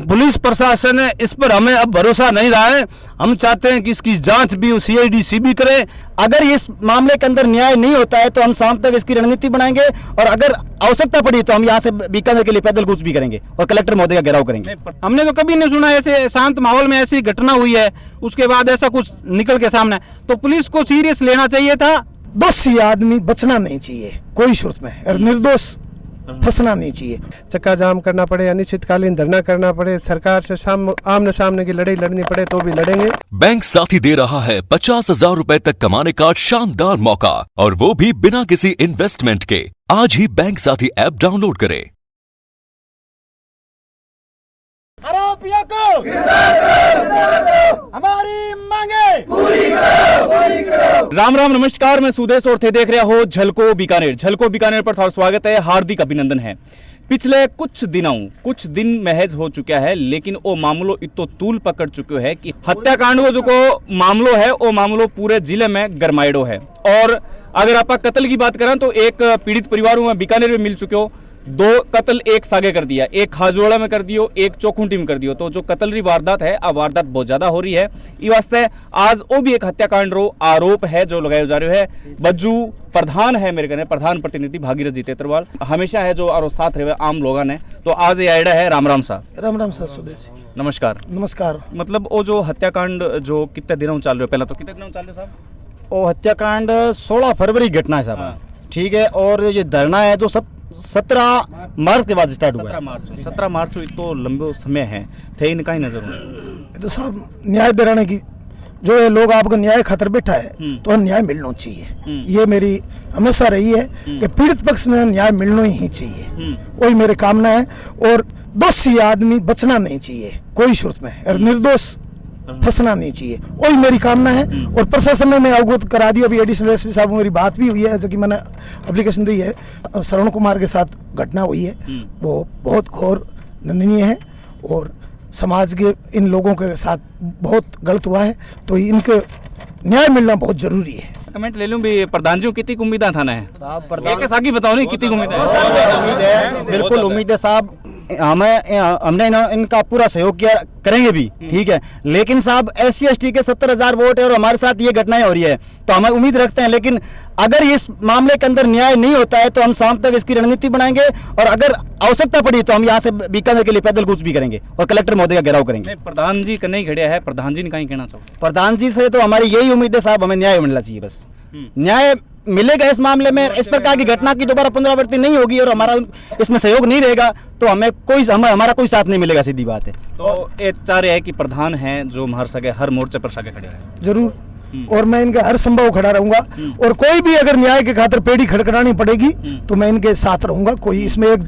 Police प्रशासन है इस पर हमें अब भरोसा नहीं रहा है। हम चाहते हैं कि इसकी जांच भी सीआईडी सीबी करे। अगर इस मामले के अंदर न्याय नहीं होता है तो हम शाम तक इसकी रणनीति बनाएंगे और अगर आवश्यकता पड़ी तो हम यहाँ से बीकानेर के लिए पैदल कूच भी करेंगे और कलेक्टर महोदय का घेराव करेंगे। हमने तो कभी नहीं सुना ऐसे शांत माहौल में ऐसी घटना हुई है, उसके बाद ऐसा कुछ निकल के सामने, तो पुलिस को सीरियस लेना चाहिए था। दोषी आदमी बचना नहीं चाहिए कोई सूरत में, और निर्दोष फंसना नहीं चाहिए। चक्का जाम करना पड़े, अनिश्चितकालीन धरना करना पड़े, सरकार से आमने सामने की लड़ाई लड़नी पड़े तो भी लड़ेंगे। बैंक साथी दे रहा है 50,000 रुपए तक कमाने का शानदार मौका, और वो भी बिना किसी इन्वेस्टमेंट के। आज ही बैंक साथी ऐप डाउनलोड करें। आरोपियों को हमारी मांगे पूरी करो। राम राम नमस्कार, मैं सुदेश और थे देख रहे हो झलको बीकानेर। झलको बीकानेर पर थारा स्वागत है, हार्दिक अभिनंदन है। पिछले कुछ दिन महज हो चुका है, लेकिन वो मामलो इतो तूल पकड़ चुके है कि हत्याकांड को जो को मामलो है वो मामलो पूरे जिले में गरमाइडो है। और अगर आप कत्ल की बात करें तो एक पीड़ित परिवारों में बीकानेर में मिल चुके हो, 2 कत्ल एक सागे कर दिया, एक खाजोड़ा में कर दियो, एक चौखुंटी में कर दियो। तो जो कत्ल की वारदात है, अब वारदात बहुत ज्यादा हो रही है। इस वास्ते आज वो भी एक हत्याकांड रो आरोप है जो लगाया जा रहा है। बज्जू प्रधान है मेरे कने, प्रधान प्रतिनिधि भागीरथ जी तेतरवाल हमेशा है जो आरो साथ रहे आम लोगों ने। तो आज ये आइडा है। राम राम सा। राम राम सर सुदेश। नमस्कार। नमस्कार। मतलब वो जो हत्याकांड जो कितने दिनों चल रहे हो, पहला तो कितने दिनों चल रहे हो साहब? वो हत्याकांड 16 फरवरी घटना है साहब। ठीक है। और ये धरना है जो 17 मार्च के बाद स्टार्ट हुआ। 17 मार्च तो लंबे समय है थे, इनका ही नजर में तो साहब न्याय दिलाने की जो है लोग आपको न्याय खातर बैठा है तो न्याय मिलना चाहिए। ये मेरी हमेशा रही है कि पीड़ित पक्ष में न्याय मिलना ही चाहिए, वही मेरी कामना है। और दोषी आदमी बचना नहीं चाहिए कोई सूरत में, और निर्दोष फंसना नहीं चाहिए, वही मेरी कामना है। और प्रशासन ने मैं अवगत करा दिया। अभी एडिशनल एसपी साहब मेरी बात भी हुई है, जो कि मैंने एप्लीकेशन दी है। श्रवण कुमार के साथ घटना हुई है, वो बहुत घोर निंदनीय है और समाज के इन लोगों के साथ बहुत गलत हुआ है। तो इनके न्याय मिलना बहुत जरूरी है। कमेंट ले लूं भी, प्रधान जी कितनी उम्मीदें थाना है साहब? प्रधान साकी बताओ नहीं कितनी उम्मीद है? उम्मीद है, बिल्कुल उम्मीद है साहब। हमने इनका पूरा सहयोग किया, करेंगे भी। ठीक है। लेकिन साहब SC/ST के 70,000 वोट है और हमारे साथ ये घटनाएं हो रही है, तो हम उम्मीद रखते हैं। लेकिन अगर इस मामले के अंदर न्याय नहीं होता है तो हम शाम तक इसकी रणनीति बनाएंगे और अगर आवश्यकता पड़ी तो हम यहाँ से बीकानेर के लिए पैदल कूच भी करेंगे और कलेक्टर महोदय का घेराव करेंगे। प्रधान जी नहीं खड़े है, प्रधान जी ने कहीं कहना चाहो? प्रधान जी से तो हमारी यही उम्मीद है साहब, हमें न्याय मिलना चाहिए। बस न्याय मिलेगा इस मामले में। इस प्रकार की घटना की दोबारा पुनरावृत्ति नहीं होगी और हमारा इसमें सहयोग नहीं रहेगा तो हमारा कोई साथ नहीं मिलेगा, सीधी बात है। तो ये चाह रहे हैं कि प्रधान हैं जो हर मोर्चे पर सागे खड़े हैं। जरूर, और मैं इनका हर संभव खड़ा रहूंगा। और कोई भी अगर न्याय के खातिर पेड़ी खड़खड़ानी पड़ेगी तो मैं इनके साथ रहूंगा। कोई इसमें एक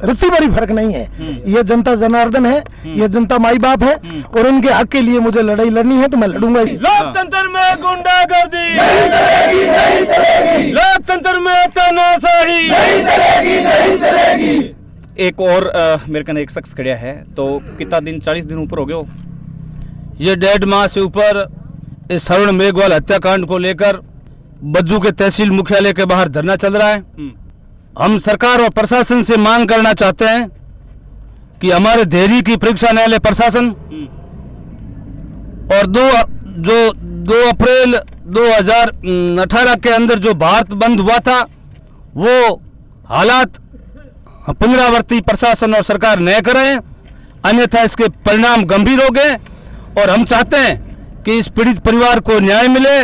रत्ती भरी फर्क नहीं है। ये जनता जनार्दन है, ये जनता माई बाप है और उनके हक के लिए मुझे लड़ाई लड़नी है तो मैं लड़ूंगा। लोकतंत्र में गुंडागर्दी नहीं चलेगी, लोकतंत्र में तानाशाही नहीं चलेगी। एक और मेरे कने एक शख्स खड़ा है, तो कितना दिन 40 दिन ऊपर हो गए हो? ये 1.5 माह से ऊपर इस श्रवण मेघवाल हत्याकांड को लेकर बज्जू के तहसील मुख्यालय के बाहर धरना चल रहा है। हम सरकार और प्रशासन से मांग करना चाहते हैं कि हमारे धैर्य की परीक्षा न ले प्रशासन, और 2 अप्रैल 2018 के अंदर जो भारत बंद हुआ था वो हालात पुनरावृत्ति प्रशासन और सरकार न करें, अन्यथा इसके परिणाम गंभीर हो गए। और हम चाहते हैं कि इस पीड़ित परिवार को न्याय मिले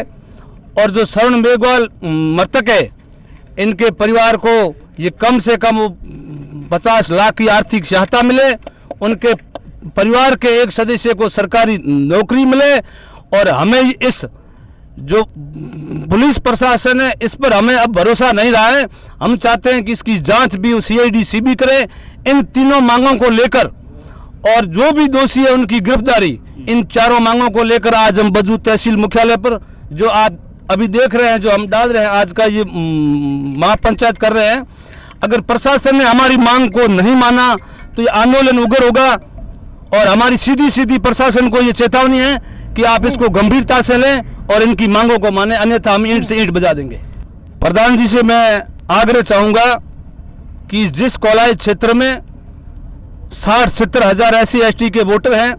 और जो श्रवण मेघवाल मृतक है इनके परिवार को ये कम से कम 50 लाख की आर्थिक सहायता मिले, उनके परिवार के एक सदस्य को सरकारी नौकरी मिले। और हमें इस जो पुलिस प्रशासन है इस पर हमें अब भरोसा नहीं रहा है। हम चाहते हैं कि इसकी जांच भी सीआईडी सीबी करे इन तीनों मांगों को लेकर, और जो भी दोषी है उनकी गिरफ्तारी। इन चारों मांगों को लेकर आज हम बज्जू तहसील मुख्यालय पर जो आप अभी देख रहे हैं, जो हम डाल रहे हैं, आज का ये महापंचायत कर रहे हैं। अगर प्रशासन ने हमारी मांग को नहीं माना तो ये आंदोलन उग्र होगा। और हमारी सीधी प्रशासन को ये चेतावनी है कि आप इसको गंभीरता से लें और इनकी मांगों को माने, अन्यथा हम ईंट से ईंट बजा देंगे। प्रधान जी से मैं आग्रह चाहूँगा कि जिस कोलाई क्षेत्र में 60-70 हज़ार SC/ST के वोटर हैं।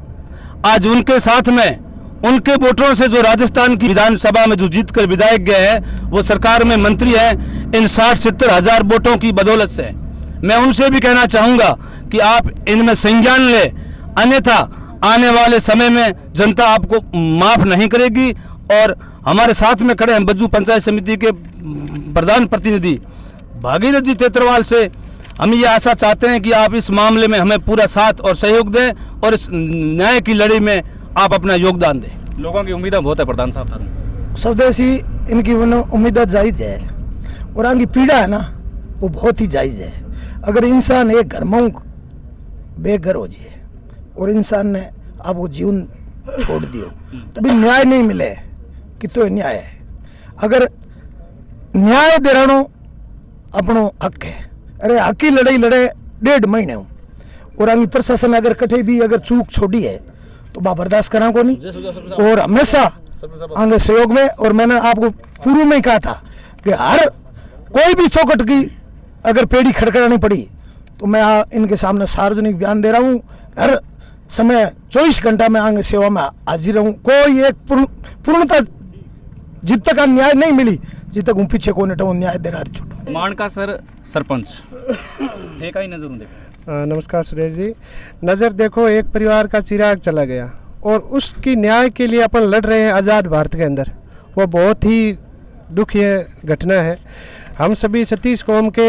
आज उनके साथ में उनके वोटरों से जो राजस्थान की विधानसभा में जो जीत कर विधायक गए हैं, वो सरकार में मंत्री हैं, इन 60-70 हज़ार वोटों की बदौलत से। मैं उनसे भी कहना चाहूँगा कि आप इनमें संज्ञान लें, अन्यथा आने वाले समय में जनता आपको माफ़ नहीं करेगी। और हमारे साथ में खड़े हैं बज्जू पंचायत समिति के प्रधान प्रतिनिधि भागीरथ जी तेतरवाल से हम ये आशा चाहते हैं कि आप इस मामले में हमें पूरा साथ और सहयोग दें और इस न्याय की लड़ाई में आप अपना योगदान दें। लोगों की उम्मीदें बहुत है प्रधान साहब। स्वदेशी इनकी उम्मीद जायज़ है और आगे पीड़ा है ना वो बहुत ही जायज़ है। अगर इंसान एक घर में बेघर हो जाए और इंसान ने आपको जीवन छोड़ दियो तो भी न्याय नहीं मिले कि तो न्याय है। अगर न्याय दिलानो अपनो हक है। अरे हक की लड़ाई लड़े 1.5 महीने हो और आगे प्रशासन अगर कटे भी अगर चूक छोड़ी है तो बा बर्दाश्त करा को नहीं और हमेशा आगे सहयोग में। और मैंने आपको पूर्व में ही कहा था कि हर कोई भी चौकट की अगर पेड़ी खड़खड़ानी पड़ी तो मैं इनके सामने सार्वजनिक बयान दे रहा हूँ। हर समय 24 घंटा में आगे सेवा में हाजिर रहूँ। कोई एक पूर्णता जित तक न्याय नहीं मिली जित तक पीछे को नेटा न्याय दे रहा छोटो। माणका सर सरपंच एक ही नजर देखो। नमस्कार सुरेश जी। नज़र देखो, एक परिवार का चिराग चला गया और उसकी न्याय के लिए अपन लड़ रहे हैं आज़ाद भारत के अंदर। वो बहुत ही दुखद घटना है। हम सभी 36 कौम के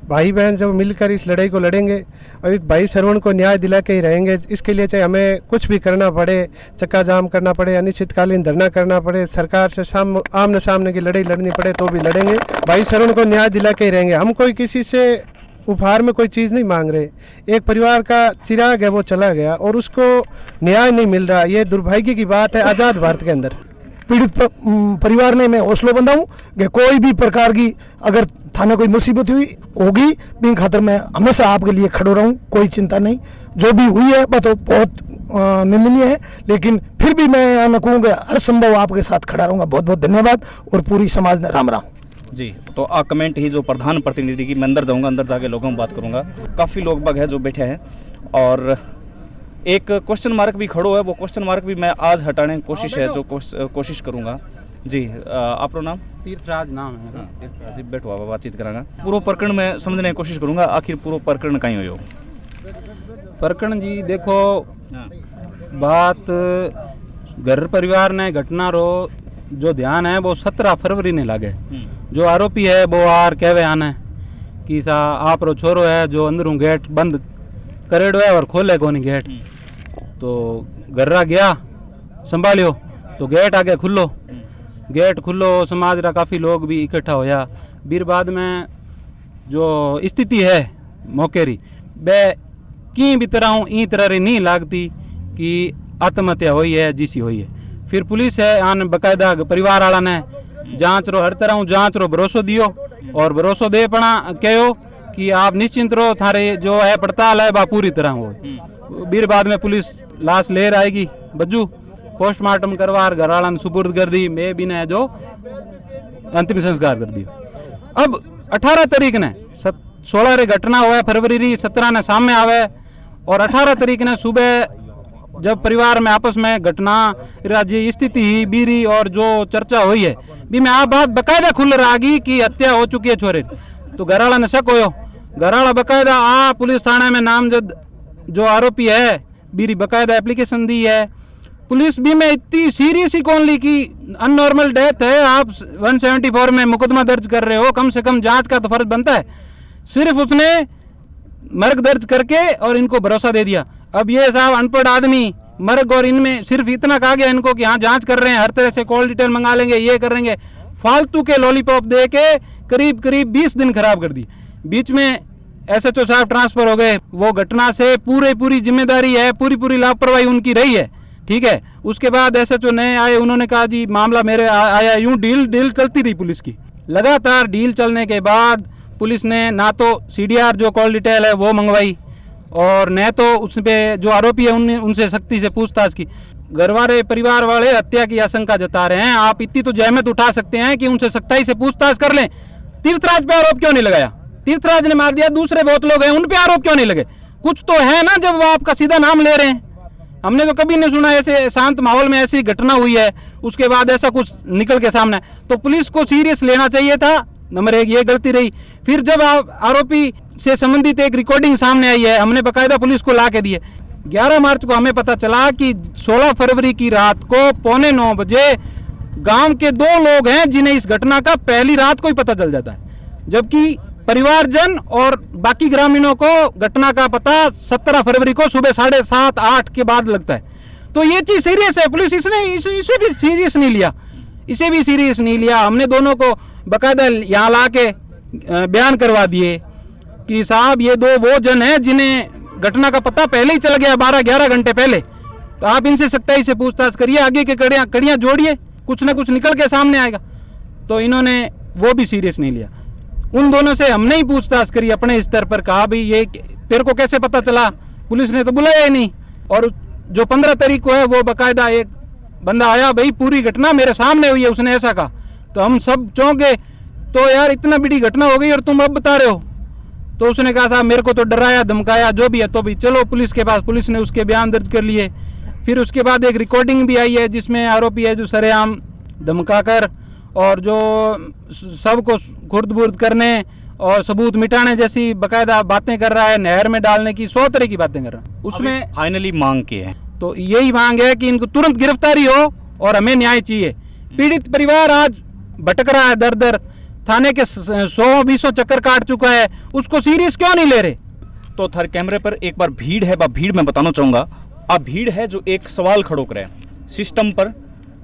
भाई बहन जब मिलकर इस लड़ाई को लड़ेंगे और इस भाई श्रवण को न्याय दिला के ही रहेंगे। इसके लिए चाहे हमें कुछ भी करना पड़े, चक्का जाम करना पड़े, अनिश्चितकालीन धरना करना पड़े, सरकार से आमने सामने की लड़ाई लड़नी पड़े तो भी लड़ेंगे। भाई श्रवण को न्याय दिला के ही रहेंगे। हम कोई किसी से उपहार में कोई चीज़ नहीं मांग रहे। एक परिवार का चिराग है वो चला गया और उसको न्याय नहीं मिल रहा। ये दुर्भाग्य की बात है आज़ाद भारत के अंदर। पीड़ित परिवार ने मैं हौसला बंधाऊँ कि कोई भी प्रकार की अगर थाने कोई मुसीबत हुई होगी भी खातर मैं हमेशा आपके लिए खड़ो रहूँ। कोई चिंता नहीं, जो भी हुई है वह तो बहुत निंदनीय है, लेकिन फिर भी मैं कहूँगा हर संभव आपके साथ खड़ा रहूँगा। बहुत बहुत धन्यवाद और पूरी समाज ने राम राम जी। तो आ कमेंट ही जो प्रधान प्रतिनिधि की, मैं अंदर जाऊँगा, अंदर जाके लोगों से बात करूँगा। काफ़ी लोग बाग है जो बैठे हैं और एक क्वेश्चन मार्क भी खड़ो है। वो क्वेश्चन मार्क भी मैं आज हटाने की कोशिश है जो कोशिश करूँगा। जी आपका नाम? तीर्थराज नाम है मेरा। तीर्थराज जी बैठो, आप बातचीत करांगा। पूरा प्रकरण में समझने की कोशिश करूँगा, आखिर पूरा प्रकरण कहीं हो। प्रकरण जी देखो, बात घर परिवार ने घटना रो जो ध्यान है वो 17 फरवरी ने लागे। जो आरोपी है वो आर कहवे आने कि सा आप रो छोरो है जो अंदरों गेट बंद करेडो है और खोले कोनी गेट। तो गर्रा गया संभालियो तो गेट आगे खुलो, गेट खुलो, समाज रा काफ़ी लोग भी इकट्ठा होया। फिर बाद में जो स्थिति है मौके री बे की भी तरह ई तरह री नहीं लागती कि आत्महत्या हुई है जिसी हुई है। फिर पुलिस है आने बकायदा परिवार वाला ने जांच रो हर तरह जांच रो भरोसो दियो और भरोसो दे पड़ा कहो कि आप निश्चिंत रहो, थारे जो है पड़ताल है बा पूरी तरह हो। फिर बाद में पुलिस लाश लेर आएगी बज्जू, पोस्टमार्टम करवार घर वाला ने सुपुर्द कर दी। मैं भी ने जो अंतिम संस्कार कर दियो। अब 18 तारीख ने 16 रे घटना हुआ, फरवरी री 17 ने सामने आवे और 18 तारीख ने सुबह जब परिवार में आपस में घटना राज्य स्थिति ही बीरी और जो चर्चा हुई है भी मैं आप बात बकायदा खुल रहा गई कि हत्या हो चुकी है छोरे। तो घरवाला ने शक होयो, घरवाला बकायदा पुलिस थाने में नामजद जो आरोपी है बीरी बकायदा एप्लीकेशन दी है। पुलिस भी में इतनी सीरियस ही कौन ली कि अननॉर्मल डेथ है, आप 174 में मुकदमा दर्ज कर रहे हो, कम से कम जांच का तो फर्ज बनता है। सिर्फ उसने मर्ग दर्ज करके और इनको भरोसा दे दिया। अब ये साहब अनपढ़ आदमी मर्ग और इनमें सिर्फ इतना कहा गया इनको कि हाँ जांच कर रहे हैं, हर तरह से कॉल डिटेल मंगा लेंगे, ये करेंगे, फालतू के लॉलीपॉप दे के करीब 20 दिन खराब कर दी। बीच में SHO साहब ट्रांसफर हो गए। वो घटना से पूरी जिम्मेदारी है, पूरी लापरवाही उनकी रही है, ठीक है। उसके बाद SHO नए आए, उन्होंने कहा जी मामला मेरे आया, यूं डील चलती रही पुलिस की। लगातार डील चलने के बाद पुलिस ने ना तो CDR जो कॉल डिटेल है वो मंगवाई और न तो उस पर जो आरोपी है उनसे सख्ती से पूछताछ की। घर वाले परिवार वाले हत्या की आशंका जता रहे हैं। आप इतनी तो जहमत उठा सकते हैं कि उनसे सख्ताई से पूछताछ कर लें। तीर्थराज पे आरोप क्यों नहीं लगाया? तीर्थराज ने मार दिया, दूसरे बहुत लोग हैं उन पे आरोप क्यों नहीं लगे? कुछ तो है ना जब वो आपका सीधा नाम ले रहे हैं। हमने तो कभी नहीं सुना ऐसे शांत माहौल में ऐसी घटना हुई है उसके बाद ऐसा कुछ निकल के सामने। तो पुलिस को सीरियस लेना चाहिए था, नंबर 1 ये गलती रही। फिर जब आरोपी से संबंधित एक रिकॉर्डिंग सामने आई है, हमने बकायदा पुलिस को ला के दी है। 11 मार्च को हमें पता चला कि 16 फरवरी की रात को 8:45 बजे गांव के 2 लोग हैं जिन्हें इस घटना का पहली रात को ही पता चल जाता है, जबकि परिवारजन और बाकी ग्रामीणों को घटना का पता 17 फरवरी को सुबह 7:30-8 के बाद लगता है। तो ये चीज सीरियस है, पुलिस इसे भी सीरियस नहीं लिया, इसे भी सीरियस नहीं लिया। हमने दोनों को बकायदा यहाँ ला के बयान करवा दिए कि साहब ये 2 वो जन हैं जिन्हें घटना का पता पहले ही चल गया, 12-11 घंटे पहले। तो आप इनसे सख्ताई से पूछताछ करिए, आगे के कड़ियाँ जोड़िए, कुछ ना कुछ निकल के सामने आएगा। तो इन्होंने वो भी सीरियस नहीं लिया। उन दोनों से हमने ही पूछताछ करी अपने स्तर पर, कहा भाई ये तेरे को कैसे पता चला, पुलिस ने तो बुलाया ही नहीं। और जो 15 तारीख को है वो बकायदा एक बंदा आया, भाई पूरी घटना मेरे सामने हुई है, उसने ऐसा कहा। तो हम सब चौंक गए, तो यार इतना बड़ी घटना हो गई और तुम अब बता रहे हो। तो उसने कहा साहब मेरे को तो डराया धमकाया जो भी है, तो भी चलो पुलिस के पास। पुलिस ने उसके बयान दर्ज कर लिए। फिर उसके बाद एक रिकॉर्डिंग भी आई है जिसमें आरोपी है जो सरेआम धमकाकर और जो सबको खुर्द-बुर्द करने और सबूत मिटाने जैसी बकायदा बातें कर रहा है, नहर में डालने की 100 तरह की बातें कर रहा है। उसमें फाइनली मांग की है, तो यही मांग है कि इनको तुरंत गिरफ्तारी हो और हमें न्याय चाहिए। पीड़ित परिवार आज भटक रहा है दर दर, थाने के 100-200 चक्कर काट चुका है, उसको सीरियस क्यों नहीं ले रहे। तो थर कैमरे पर एक बार भीड़ है, भीड़ में बताना चाहूंगा, अब भीड़ है जो एक सवाल खड़ो करे सिस्टम पर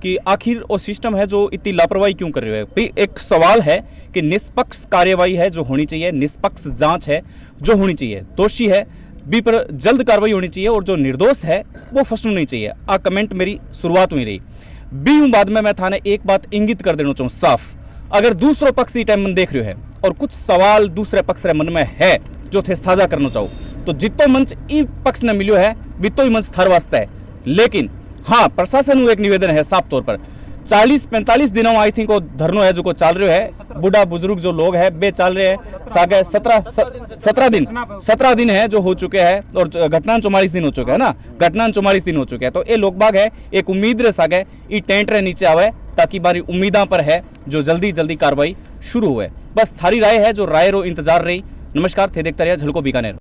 कि आखिर वो सिस्टम है जो इतनी लापरवाही क्यों कर रही है। भाई एक सवाल है कि निष्पक्ष कार्यवाही है जो होनी चाहिए, निष्पक्ष जांच है जो होनी चाहिए, दोषी है बी पर जल्द कार्रवाई होनी चाहिए और जो निर्दोष है वो फंसना नहीं चाहिए। आ कमेंट मेरी शुरुआत हुई रही बी हूँ। बाद में मैं थाने एक बात इंगित कर देना चाहूँ साफ, अगर दूसरो पक्ष टाइम मन देख रहे है और कुछ सवाल दूसरे पक्ष रे मन में है जो थे साझा करना चाहूँ, तो जितो मंच ई पक्ष ने मिलो है बितो ही मंच थार वास्ते है। लेकिन हाँ प्रशासन को एक निवेदन है साफ तौर पर, 40-45 दिनों आई थिंक वो धरनो है जो को चल रहे है, बूढ़ा बुजुर्ग जो लोग है बे चल रहे हैं सागे 17 दिन है जो हो चुके हैं और घटना 44 दिन हो चुके हैं ना, घटना 44 दिन हो चुके हैं। तो ये लोग बाग है एक उम्मीद रे सागे ई टेंट रे नीचे आवे ताकि बारी उम्मीदा पर है जो जल्दी कार्रवाई शुरू हुए। बस थारी राय है जो राय रो इंतजार रही। नमस्कार, थे देखते रहिए झलको बीकानेर।